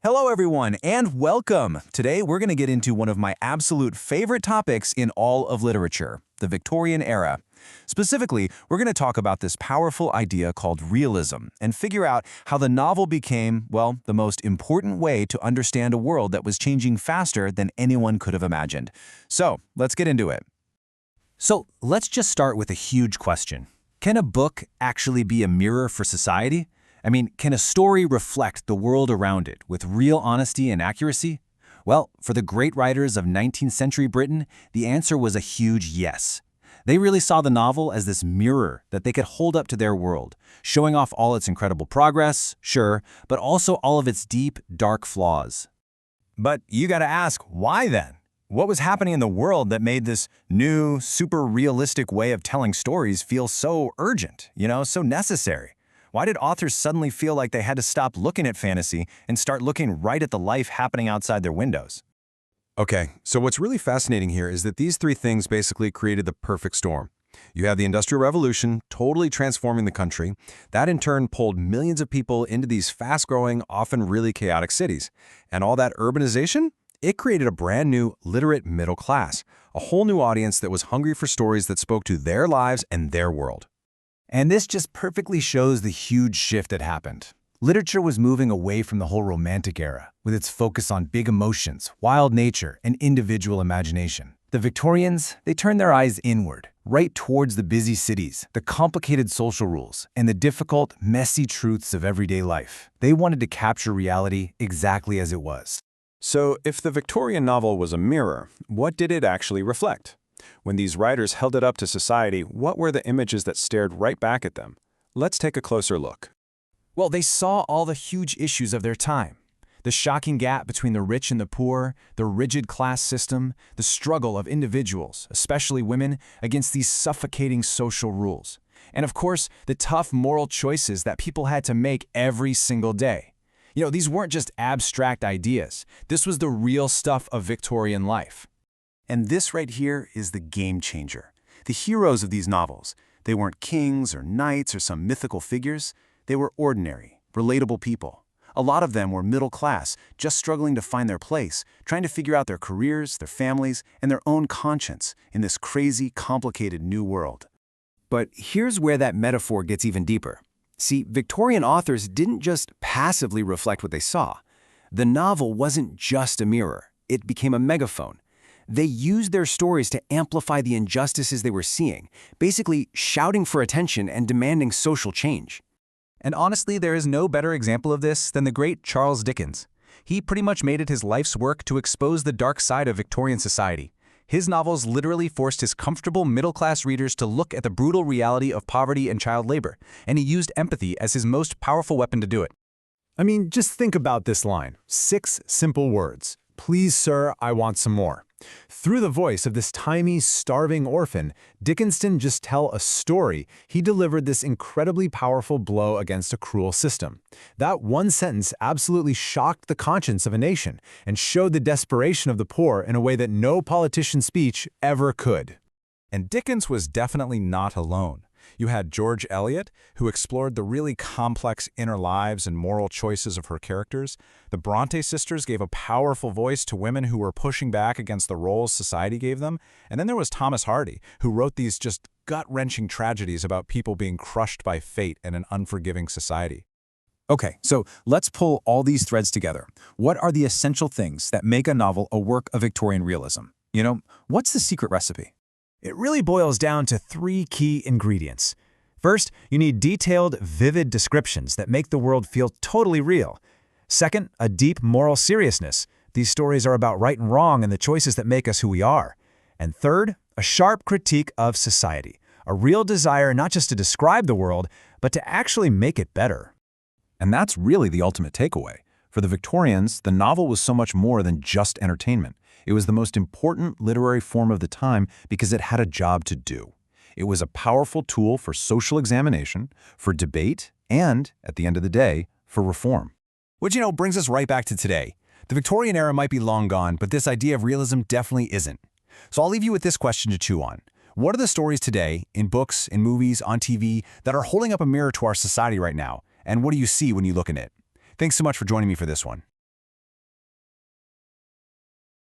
Hello everyone, and welcome! Today we're going to get into one of my absolute favorite topics in all of literature, the Victorian era. Specifically, we're going to talk about this powerful idea called realism and figure out how the novel became, well, the most important way to understand a world that was changing faster than anyone could have imagined. So, let's get into it. So, let's just start with a huge question. Can a book actually be a mirror for society? I mean, can a story reflect the world around it with real honesty and accuracy? Well, for the great writers of 19th century Britain, the answer was a huge yes. They really saw the novel as this mirror that they could hold up to their world, showing off all its incredible progress, sure, but also all of its deep, dark flaws. But you gotta ask, why then? What was happening in the world that made this new, super realistic way of telling stories feel so urgent, so necessary? Why did authors suddenly feel like they had to stop looking at fantasy and start looking right at the life happening outside their windows? Okay, so what's really fascinating here is that these three things basically created the perfect storm. You have the Industrial Revolution totally transforming the country. That in turn pulled millions of people into these fast-growing, often really chaotic cities. And all that urbanization? It created a brand new, literate middle class, a whole new audience that was hungry for stories that spoke to their lives and their world. And this just perfectly shows the huge shift that happened. Literature was moving away from the whole Romantic era, with its focus on big emotions, wild nature, and individual imagination. The Victorians, they turned their eyes inward, right towards the busy cities, the complicated social rules, and the difficult, messy truths of everyday life. They wanted to capture reality exactly as it was. So if the Victorian novel was a mirror, what did it actually reflect? When these writers held it up to society, what were the images that stared right back at them? Let's take a closer look. Well, they saw all the huge issues of their time. The shocking gap between the rich and the poor, the rigid class system, the struggle of individuals, especially women, against these suffocating social rules. And of course, the tough moral choices that people had to make every single day. These weren't just abstract ideas. This was the real stuff of Victorian life. And this right here is the game changer. The heroes of these novels, they weren't kings or knights or some mythical figures. They were ordinary, relatable people. A lot of them were middle class, just struggling to find their place, trying to figure out their careers, their families, and their own conscience in this crazy, complicated new world. But here's where that metaphor gets even deeper. See, Victorian authors didn't just passively reflect what they saw. The novel wasn't just a mirror. It became a megaphone. They used their stories to amplify the injustices they were seeing, basically shouting for attention and demanding social change. And honestly, there is no better example of this than the great Charles Dickens. He pretty much made it his life's work to expose the dark side of Victorian society. His novels literally forced his comfortable middle-class readers to look at the brutal reality of poverty and child labor, and he used empathy as his most powerful weapon to do it. I mean, just think about this line. 6 simple words. Please, sir, I want some more. Through the voice of this tiny, starving orphan, Dickens didn't just tell a story, he delivered this incredibly powerful blow against a cruel system. That one sentence absolutely shocked the conscience of a nation and showed the desperation of the poor in a way that no politician's speech ever could. And Dickens was definitely not alone. You had George Eliot, who explored the really complex inner lives and moral choices of her characters. The Bronte sisters gave a powerful voice to women who were pushing back against the roles society gave them. And then there was Thomas Hardy, who wrote these just gut-wrenching tragedies about people being crushed by fate in an unforgiving society. Okay, so let's pull all these threads together. What are the essential things that make a novel a work of Victorian realism? What's the secret recipe? It really boils down to 3 key ingredients. First, you need detailed, vivid descriptions that make the world feel totally real. Second, a deep moral seriousness. These stories are about right and wrong and the choices that make us who we are. And third, a sharp critique of society, a real desire not just to describe the world, but to actually make it better. And that's really the ultimate takeaway. For the Victorians, the novel was so much more than just entertainment. It was the most important literary form of the time because it had a job to do. It was a powerful tool for social examination, for debate, and, at the end of the day, for reform. Which, brings us right back to today. The Victorian era might be long gone, but this idea of realism definitely isn't. So I'll leave you with this question to chew on. What are the stories today, in books, in movies, on TV, that are holding up a mirror to our society right now? And what do you see when you look in it? Thanks so much for joining me for this one.